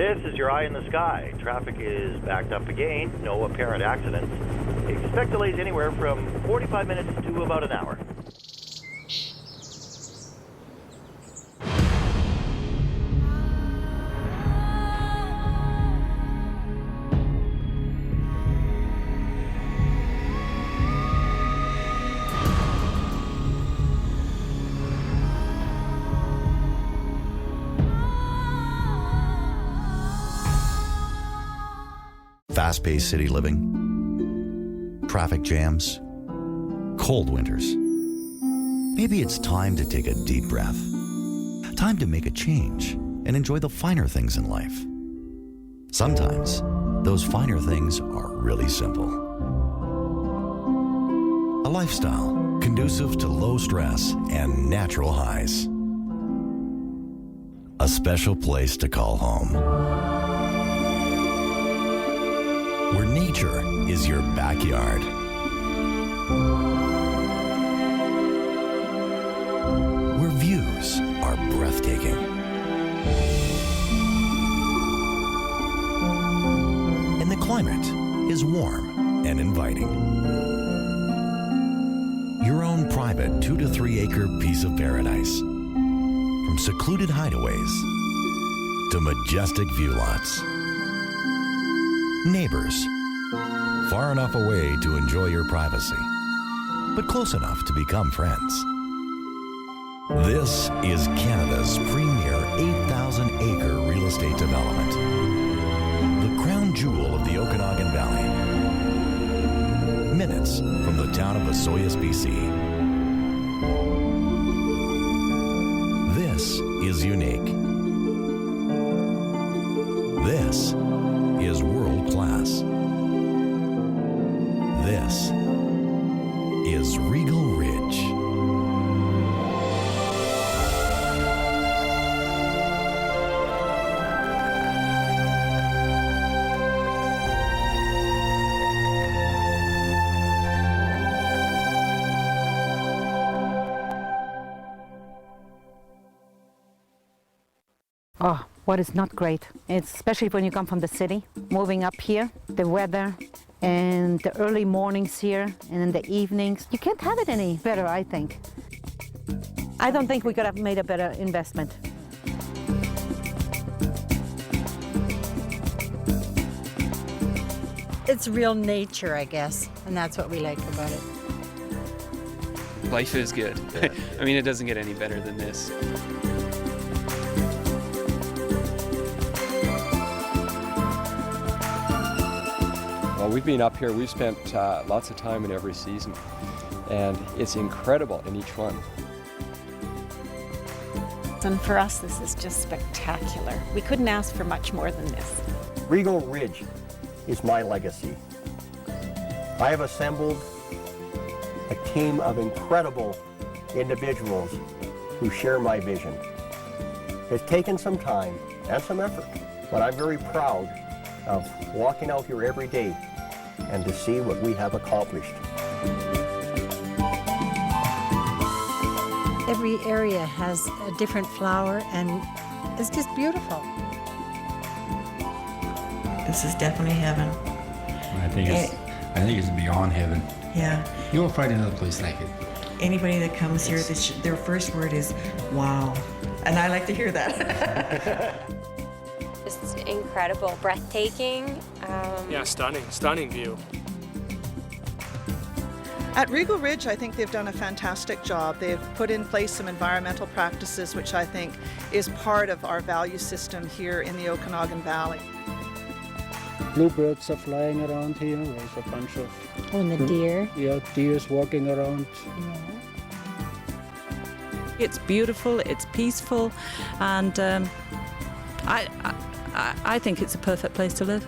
This is your eye in the sky. Traffic is backed up again. No apparent accidents. Expect delays anywhere from 45 minutes to about an hour. Fast-paced city living, traffic jams, cold winters. Maybe it's time to take a deep breath. Time to make a change and enjoy the finer things in life. Sometimes, those finer things are really simple. A lifestyle conducive to low stress and natural highs. A special place to call home. Where nature is your backyard. Where views are breathtaking. And the climate is warm and inviting. Your own private 2 to 3 acre piece of paradise. From secluded hideaways to majestic view lots. Neighbors, far enough away to enjoy your privacy, but close enough to become friends. This is Canada's premier 8,000-acre real estate development, the crown jewel of the Okanagan Valley. Minutes from the town of Osoyoos, BC. This is unique. This is world class. This is Regal Ridge. Oh, what is not great. It's especially when you come from the city, moving up here, the weather and the early mornings here and in the evenings. You can't have it any better, I think. I don't think we could have made a better investment. It's real nature, I guess, and that's what we like about it. Life is good. Yeah. I mean, it doesn't get any better than this. Well, we've been up here, we've spent lots of time in every season, and it's incredible in each one. And for us, this is just spectacular. We couldn't ask for much more than this. Regal Ridge is my legacy. I have assembled a team of incredible individuals who share my vision. It's taken some time and some effort, but I'm very proud of walking out here every day and to see what we have accomplished. Every area has a different flower and it's just beautiful. This is definitely heaven. I think it's beyond heaven. Yeah. You won't find another place like it. Anybody that comes here, their first word is, wow. And I like to hear that. It's incredible, breathtaking. Yeah, stunning view. At Regal Ridge, I think they've done a fantastic job. They've put in place some environmental practices, which I think is part of our value system here in the Okanagan Valley. Bluebirds are flying around here. There's a bunch of... Oh, and the deer. Yeah, deers walking around. Yeah. It's beautiful, it's peaceful, and I think it's a perfect place to live.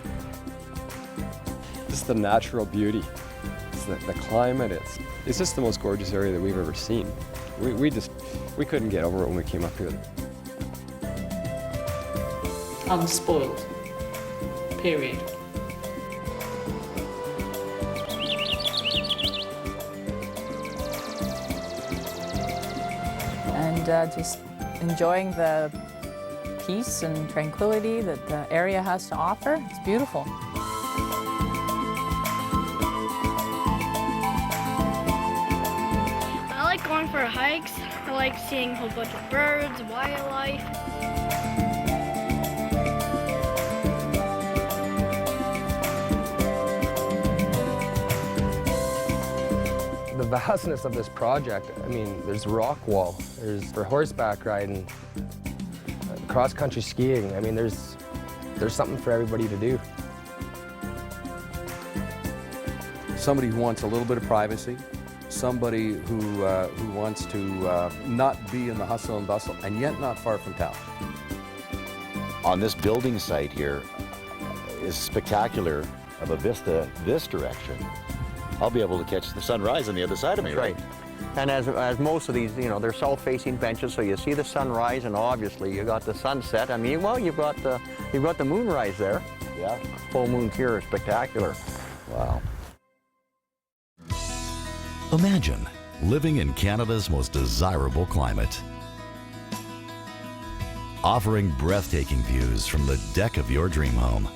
Just the natural beauty, it's the climate, it's just the most gorgeous area that we've ever seen. We couldn't get over it when we came up here. Unspoiled, period. And just enjoying the peace and tranquility that the area has to offer. It's beautiful. I like going for hikes. I like seeing a whole bunch of birds, wildlife. The vastness of this project, I mean, there's rock wall, there's for horseback riding, cross-country skiing. I mean, there's something for everybody to do. Somebody who wants a little bit of privacy, somebody who wants to not be in the hustle and bustle, and yet not far from town. On this building site here is spectacular of a vista this direction. I'll be able to catch the sunrise on the other side of me, right? And as most of these, you know, they're south-facing benches, so you see the sunrise, and obviously you got the sunset. I mean, well, you've got the moonrise there. Yeah. Full moon here is spectacular. Wow. Imagine living in Canada's most desirable climate, offering breathtaking views from the deck of your dream home.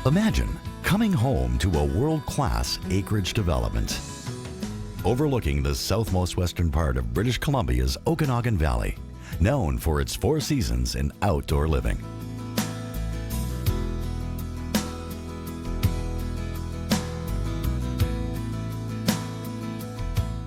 Imagine coming home to a world-class acreage development, overlooking the southmost western part of British Columbia's Okanagan Valley, known for its 4 seasons in outdoor living.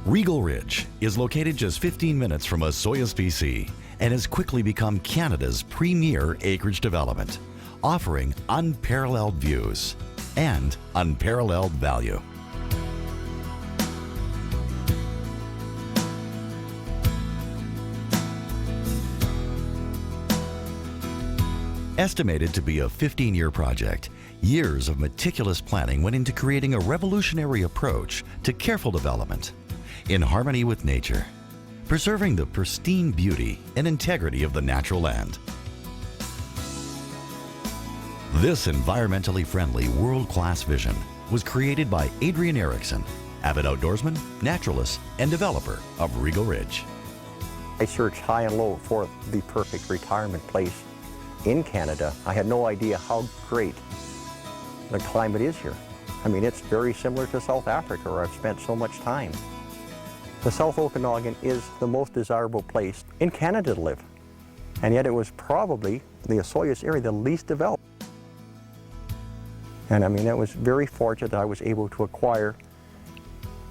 Regal Ridge is located just 15 minutes from Osoyoos, BC, and has quickly become Canada's premier acreage development, offering unparalleled views and unparalleled value. Estimated to be a 15-year project, years of meticulous planning went into creating a revolutionary approach to careful development in harmony with nature, preserving the pristine beauty and integrity of the natural land. This environmentally friendly, world-class vision was created by Adrian Erickson, avid outdoorsman, naturalist, and developer of Regal Ridge. I searched high and low for the perfect retirement place in Canada. I had no idea how great the climate is here. I mean, it's very similar to South Africa, where I've spent so much time. The South Okanagan is the most desirable place in Canada to live, and yet it was probably the Osoyoos area the least developed. And I mean, it was very fortunate that I was able to acquire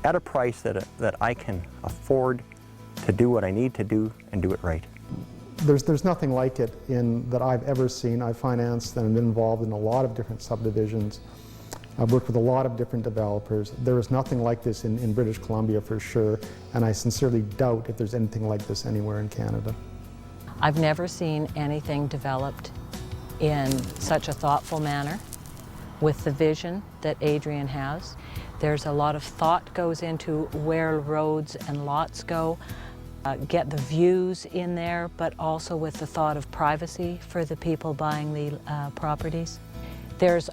at a price that I can afford to do what I need to do and do it right. There's nothing like it that I've ever seen. I've financed and been involved in a lot of different subdivisions. I've worked with a lot of different developers. There is nothing like this in British Columbia for sure, and I sincerely doubt if there's anything like this anywhere in Canada. I've never seen anything developed in such a thoughtful manner with the vision that Adrian has. There's a lot of thought goes into where roads and lots go, get the views in there, but also with the thought of privacy for the people buying the properties. There's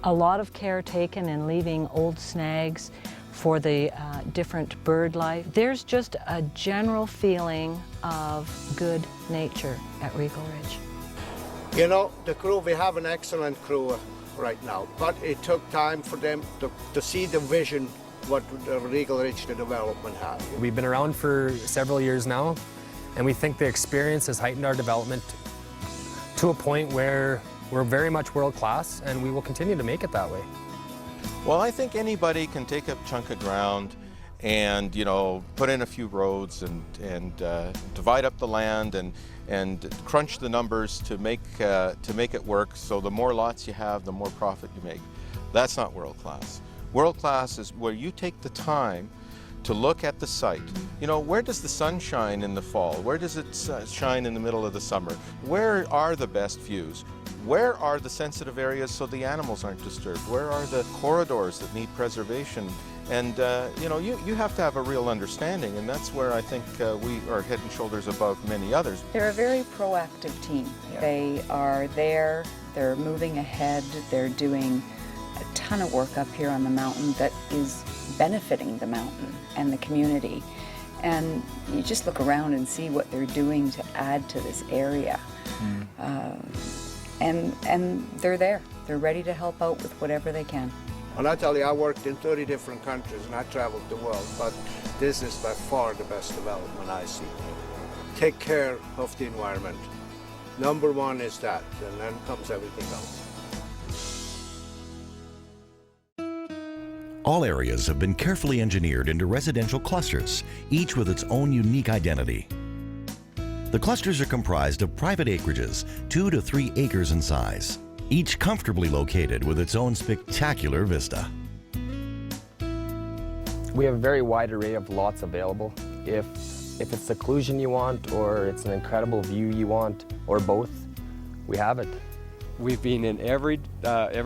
a lot of care taken in leaving old snags for the different bird life. There's just a general feeling of good nature at Regal Ridge. You know, the crew, we have an excellent crew right now, but it took time for them to see the vision what the Regal Ridge development has. We've been around for several years now, and we think the experience has heightened our development to a point where we're very much world-class, and we will continue to make it that way. Well, I think anybody can take a chunk of ground and, you know, put in a few roads and divide up the land and crunch the numbers to make it work. So the more lots you have, the more profit you make. That's not world-class. World-class is where you take the time to look at the site. You know, where does the sun shine in the fall? Where does it shine in the middle of the summer? Where are the best views? Where are the sensitive areas so the animals aren't disturbed? Where are the corridors that need preservation? And you know, you have to have a real understanding, and that's where I think we are head and shoulders above many others. They're a very proactive team. Yeah. They are there, they're moving ahead, they're doing a ton of work up here on the mountain that is benefiting the mountain and the community. And you just look around and see what they're doing to add to this area. And they're there. They're ready to help out with whatever they can. And I tell you, I worked in 30 different countries and I traveled the world, but this is by far the best development I see. Take care of the environment. Number one is that, and then comes everything else. All areas have been carefully engineered into residential clusters, each with its own unique identity. The clusters are comprised of private acreages, 2 to 3 acres in size, each comfortably located with its own spectacular vista. We have a very wide array of lots available. If it's seclusion you want, or it's an incredible view you want, or both, we have it. We've been in every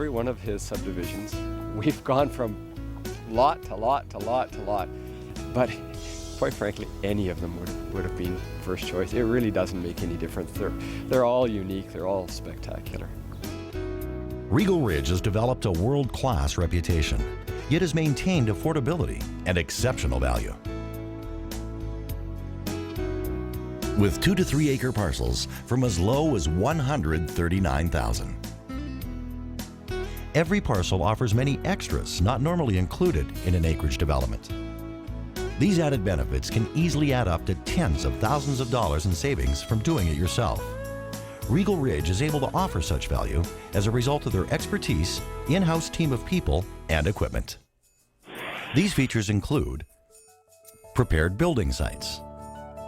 one of his subdivisions. We've gone from lot to lot to lot to lot, but quite frankly, any of them would have been first choice. It really doesn't make any difference. They're all unique. They're all spectacular. Regal Ridge has developed a world-class reputation, yet has maintained affordability and exceptional value. With 2 to 3 acre parcels from as low as $139,000. Every parcel offers many extras not normally included in an acreage development. These added benefits can easily add up to tens of thousands of dollars in savings from doing it yourself. Regal Ridge is able to offer such value as a result of their expertise, in-house team of people, and equipment. These features include prepared building sites,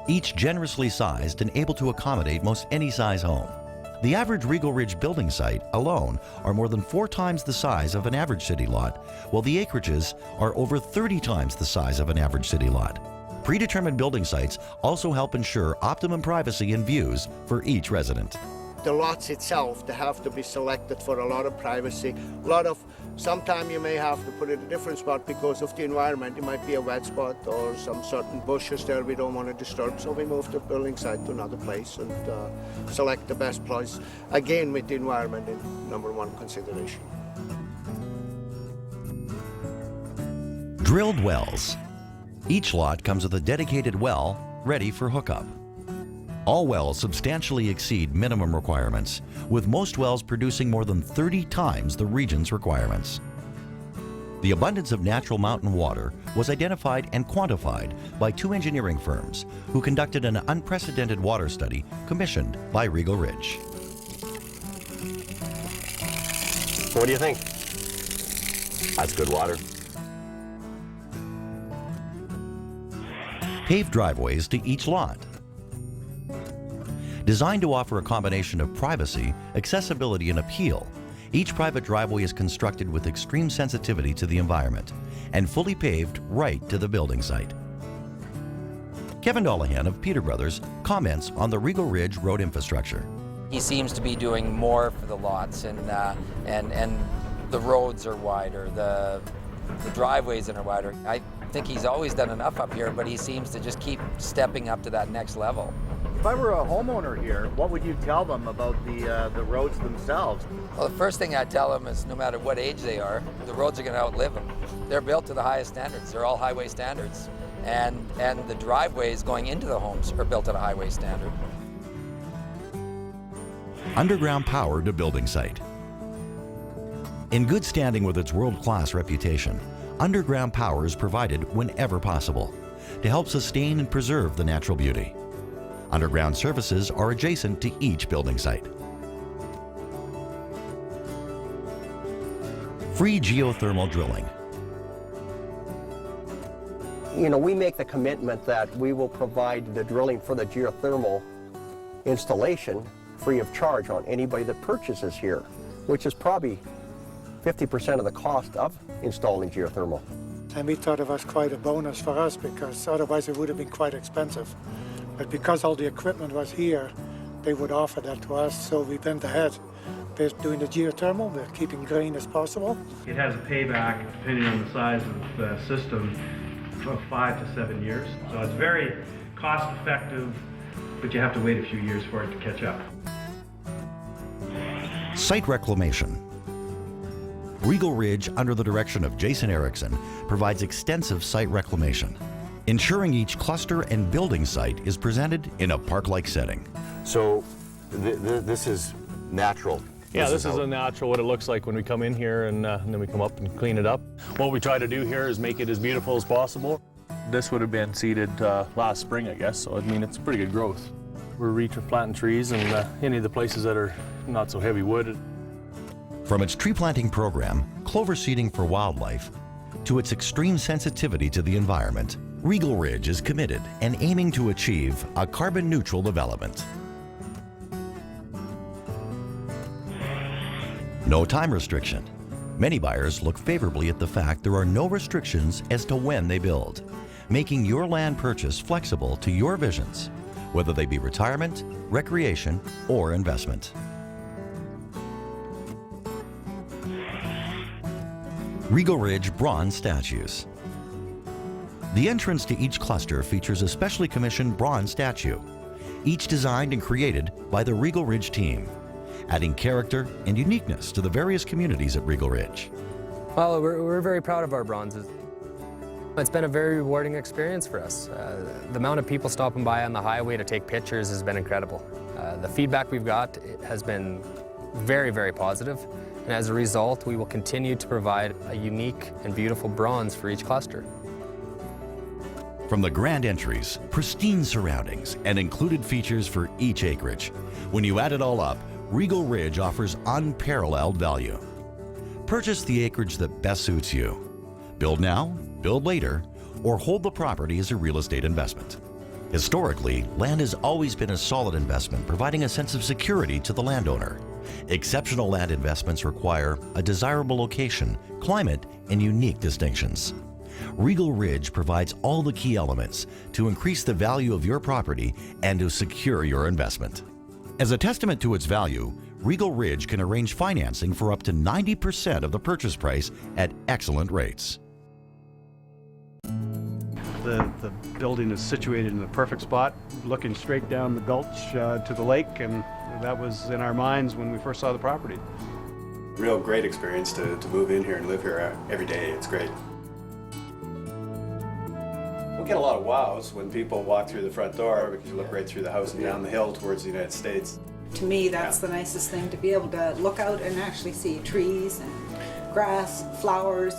each generously sized and able to accommodate most any size home. The average Regal Ridge building site alone are more than 4 times the size of an average city lot, while the acreages are over 30 times the size of an average city lot. Predetermined building sites also help ensure optimum privacy and views for each resident. The lots itself, they have to be selected for a lot of privacy. Sometime you may have to put it in a different spot because of the environment. It might be a wet spot or some certain bushes there we don't want to disturb. So we move the building site to another place and select the best place. Again, with the environment in number one consideration. Drilled wells. Each lot comes with a dedicated well ready for hookup. All wells substantially exceed minimum requirements, with most wells producing more than 30 times the region's requirements. The abundance of natural mountain water was identified and quantified by 2 engineering firms who conducted an unprecedented water study commissioned by Regal Ridge. What do you think? That's good water. Paved driveways to each lot. Designed to offer a combination of privacy, accessibility, and appeal, each private driveway is constructed with extreme sensitivity to the environment and fully paved right to the building site. Kevin Dollahan of Peter Brothers comments on the Regal Ridge road infrastructure. He seems to be doing more for the lots, and the roads are wider, the driveways are wider. I think he's always done enough up here, but he seems to just keep stepping up to that next level. If I were a homeowner here, what would you tell them about the roads themselves? Well, the first thing I'd tell them is no matter what age they are, the roads are going to outlive them. They're built to the highest standards. They're all highway standards. And the driveways going into the homes are built at a highway standard. Underground power to building site. In good standing with its world-class reputation, underground power is provided whenever possible to help sustain and preserve the natural beauty. Underground services are adjacent to each building site. Free geothermal drilling. You know, we make the commitment that we will provide the drilling for the geothermal installation free of charge on anybody that purchases here, which is probably 50% of the cost of installing geothermal. And we thought it was quite a bonus for us because otherwise it would have been quite expensive. But because all the equipment was here, they would offer that to us, so we went ahead. We're doing the geothermal, we're keeping green as possible. It has a payback, depending on the size of the system, of 5 to 7 years. So it's very cost effective, but you have to wait a few years for it to catch up. Site reclamation. Regal Ridge, under the direction of Jason Erickson, provides extensive site reclamation. ensuring each cluster and building site is presented in a park-like setting. So this is natural. Yeah, this is a natural what it looks like when we come in here, and then we come up and clean it up. What we try to do here is make it as beautiful as possible. This would have been seeded last spring, I guess, so I mean it's pretty good growth. We're replanting trees in any of the places that are not so heavy wooded. From its tree planting program, clover seeding for wildlife, to its extreme sensitivity to the environment, Regal Ridge is committed and aiming to achieve a carbon-neutral development. No time restriction. Many buyers look favorably at the fact there are no restrictions as to when they build, making your land purchase flexible to your visions, whether they be retirement, recreation, or investment. Regal Ridge bronze statues. The entrance to each cluster features a specially commissioned bronze statue, each designed and created by the Regal Ridge team, adding character and uniqueness to the various communities at Regal Ridge. Well, we're very proud of our bronzes. It's been a very rewarding experience for us. The amount of people stopping by on the highway to take pictures has been incredible. The feedback we've got has been very, very positive, and as a result, we will continue to provide a unique and beautiful bronze for each cluster. From the grand entries, pristine surroundings, and included features for each acreage, when you add it all up, Regal Ridge offers unparalleled value. Purchase the acreage that best suits you. Build now, build later, or hold the property as a real estate investment. Historically, land has always been a solid investment, providing a sense of security to the landowner. Exceptional land investments require a desirable location, climate, and unique distinctions. Regal Ridge provides all the key elements to increase the value of your property and to secure your investment. As a testament to its value, Regal Ridge can arrange financing for up to 90% of the purchase price at excellent rates. The building is situated in the perfect spot, looking straight down the gulch to the lake, and that was in our minds when we first saw the property. Real great experience to move in here and live here every day. It's great. We get a lot of wows when people walk through the front door because you look right through the house and down the hill towards the United States. To me, that's the nicest thing, to be able to look out and actually see trees and grass, flowers.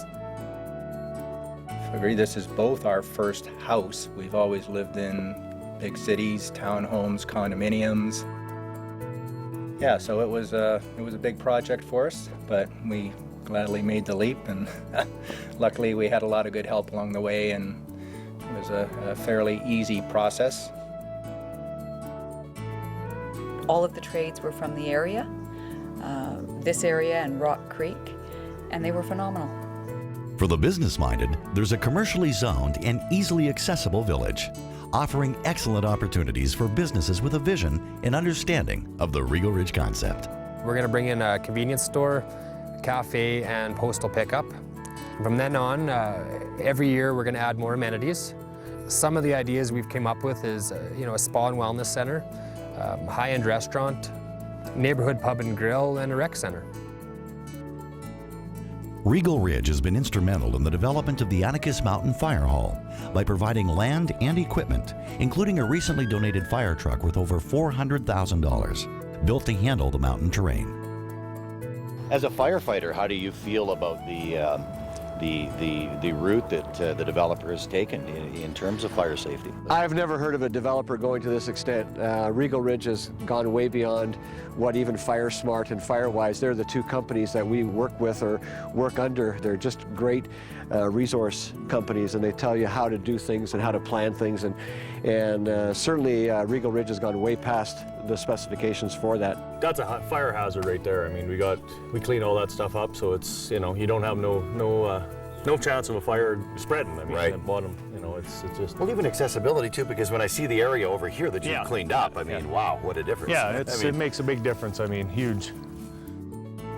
This is both our first house. We've always lived in big cities, townhomes, condominiums. Yeah, so it was a big project for us, but we gladly made the leap, and luckily we had a lot of good help along the way, and it was a fairly easy process. All of the trades were from the area, this area and Rock Creek, and they were phenomenal. For the business-minded, there's a commercially zoned and easily accessible village, offering excellent opportunities for businesses with a vision and understanding of the Regal Ridge concept. We're going to bring in a convenience store, cafe, and postal pickup. From then on, every year we're going to add more amenities. Some of the ideas we've come up with is, a spa and wellness center, high-end restaurant, neighborhood pub and grill, and a rec center. Regal Ridge has been instrumental in the development of the Anarchist Mountain Fire Hall by providing land and equipment, including a recently donated fire truck worth over $400,000, built to handle the mountain terrain. As a firefighter, how do you feel about the route that the developer has taken in terms of fire safety? I've never heard of a developer going to this extent. Regal Ridge has gone way beyond what even FireSmart and FireWise, they're the two companies that we work with or work under. They're just great resource companies, and they tell you how to do things and how to plan things. And certainly Regal Ridge has gone way past the specifications for that. That's a fire hazard right there. I mean, we clean all that stuff up, so it's, you don't have no chance of a fire spreading. I mean, right. At bottom, it's just. Well, even accessibility too, because when I see the area over here that you've cleaned up, I mean, wow, what a difference. Yeah, it makes a big difference. I mean, huge.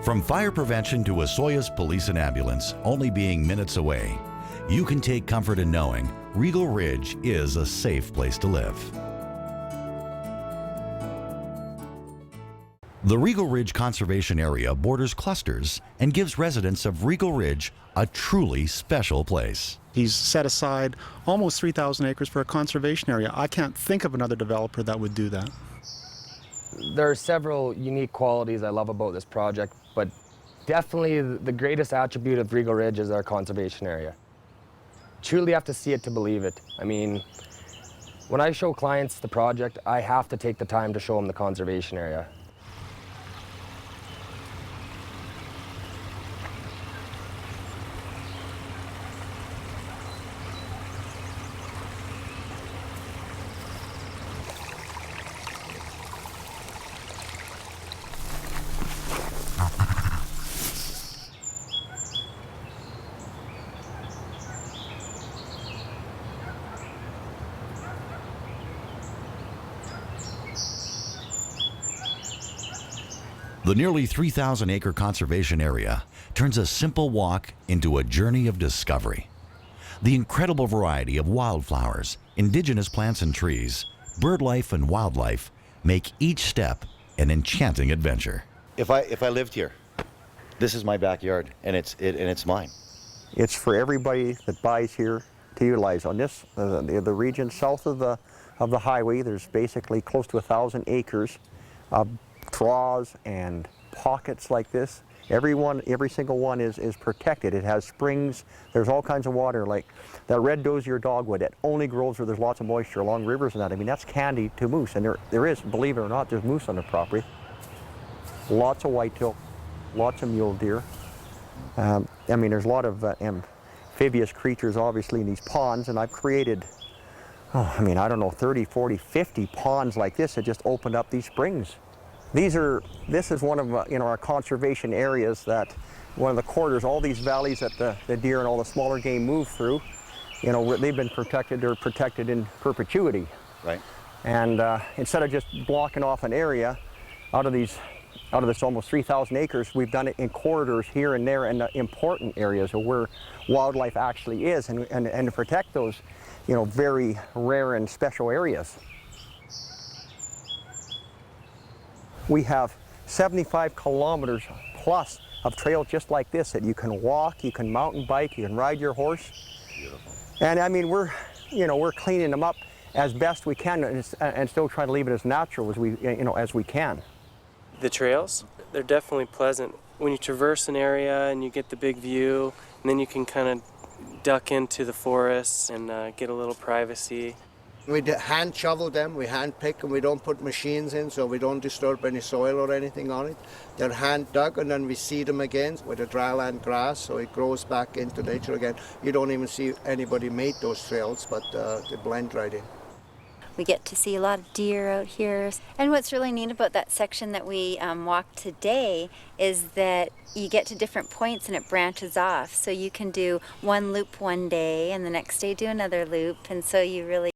From fire prevention to Osoyoos Police and Ambulance only being minutes away, you can take comfort in knowing Regal Ridge is a safe place to live. The Regal Ridge Conservation Area borders clusters and gives residents of Regal Ridge a truly special place. He's set aside almost 3,000 acres for a conservation area. I can't think of another developer that would do that. There are several unique qualities I love about this project, but definitely the greatest attribute of Regal Ridge is our conservation area. Truly have to see it to believe it. I mean, when I show clients the project, I have to take the time to show them the conservation area. The nearly 3,000-acre conservation area turns a simple walk into a journey of discovery. The incredible variety of wildflowers, indigenous plants and trees, bird life and wildlife make each step an enchanting adventure. If I lived here, this is my backyard, and it's mine. It's for everybody that buys here to utilize. On this, the region south of the highway, there's basically close to 1,000 acres of troughs and pockets like this. Every single one is protected. It has springs. There's all kinds of water, like that red dozier dogwood that only grows where there's lots of moisture along rivers and that. I mean, that's candy to moose, and there is, believe it or not, there's moose on the property. Lots of whitetail, lots of mule deer. I mean, there's a lot of amphibious creatures, obviously, in these ponds, and I've created, I mean, I don't know, 30, 40, 50 ponds like this that just opened up these springs. This is one of our conservation areas, that one of the corridors, all these valleys that the deer and all the smaller game move through, they've been protected. They're protected in perpetuity. Right. And instead of just blocking off an area out of this almost 3,000 acres, we've done it in corridors here and there in the important areas where wildlife actually is, and to protect those, very rare and special areas. We have 75 kilometers plus of trails just like this that you can walk, you can mountain bike, you can ride your horse. Beautiful. And I mean, we're cleaning them up as best we can, and still trying to leave it as natural as we can. The trails, they're definitely pleasant. When you traverse an area and you get the big view, and then you can kind of duck into the forests and get a little privacy. We hand shovel them, we hand pick them, we don't put machines in so we don't disturb any soil or anything on it. They're hand dug, and then we seed them again with a dryland grass so it grows back into nature again. You don't even see anybody made those trails, but they blend right in. We get to see a lot of deer out here. And what's really neat about that section that we walked today is that you get to different points and it branches off. So you can do one loop one day and the next day do another loop. And so you really